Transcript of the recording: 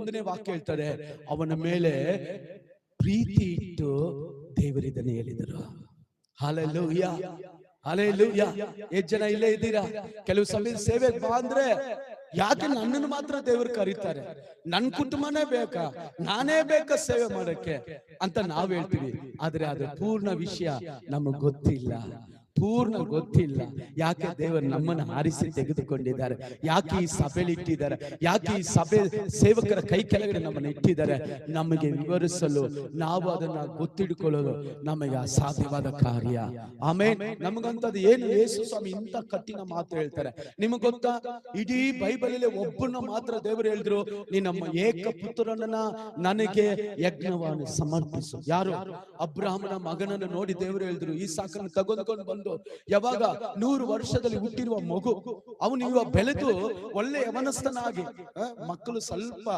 21ನೇ ವಾಕ್ಯ ಹೇಳ್ತಾರೆ, ಅವನ ಮೇಲೆ ಪ್ರೀತಿ ಇಟ್ಟು ದೇವರಿದನೆ ಹೇಳಿದರು. Hallelujah, hallelujah. ಎಷ್ಟು ಜನ ಇಲ್ಲೇ ಇದ್ದೀರಾ? ಕೆಲವು ಸಮಯ ಸೇವೆಗೆ ಬಾ ಅಂದ್ರೆ ಯಾಕೆ ನನ್ನನ್ನು ಮಾತ್ರ ದೇವರು ಕರೀತಾರೆ? ನನ್ ಕುಟುಂಬನೇ ಬೇಕಾ, ನಾನೇ ಬೇಕಾ ಸೇವೆ ಮಾಡಕ್ಕೆ ಅಂತ ನಾವ್ ಹೇಳ್ತೀವಿ. ಆದ್ರೆ ಅದು ಪೂರ್ಣ ವಿಷಯ ನಮಗ್ ಗೊತ್ತಿಲ್ಲ, ಪೂರ್ಣ ಗೊತ್ತಿಲ್ಲ. ಯಾಕೆ ದೇವರು ನಮ್ಮನ್ನು ಆರಿಸಿ ತೆಗೆದುಕೊಂಡಿದ್ದಾರೆ, ಯಾಕೆ ಈ ಸಭೆಯಲ್ಲಿ ಇಟ್ಟಿದ್ದಾರೆ, ಯಾಕೆ ಈ ಸಭೆ ಸೇವಕರ ಕೈ ಕೆಳಗಡೆ ನಮ್ಮನ್ನು ಇಟ್ಟಿದ್ದಾರೆ, ನಮಗೆ ವಿವರಿಸಲು, ನಾವು ಅದನ್ನ ಗೊತ್ತಿಡ್ಕೊಳ್ಳೋದು ನಮಗೆ ಅಸಾಧ್ಯವಾದ ಕಾರ್ಯ. ಆಮೇಲೆ ನಮಗಂತದ್ದು ಏನು? ಯೇಸು ಸ್ವಾಮಿ ಇಂಥ ಕಠಿಣ ಮಾತು ಹೇಳ್ತಾರೆ. ನಿಮಗೆ ಗೊತ್ತಾ, ಇಡೀ ಬೈಬಲ್ ಅಲ್ಲಿ ಒಬ್ಬನ ಮಾತ್ರ ದೇವರು ಹೇಳಿದ್ರು, ನೀ ನಮ್ಮ ಏಕ ಪುತ್ರನನ್ನ ನನಗೆ ಯಜ್ಞವನ್ನು ಸಮರ್ಪಿಸು. ಯಾರು? ಅಬ್ರಹಾಮನ ಮಗನನ್ನು ನೋಡಿ ದೇವರು ಹೇಳಿದ್ರು, ಈ ಸಾಕನ್ನು ತಗೊಂಡ್ಕೊಂಡು ಬಂದು, ಯಾವಾಗ 100 ವರ್ಷದಲ್ಲಿ ಹುಟ್ಟಿರುವ ಮಗು, ಅವನು ಇವಾಗ ಬೆಳೆದು ಒಳ್ಳೆ ಯವನಸ್ಥನಾಗಿ, ಮಕ್ಕಳು ಸ್ವಲ್ಪ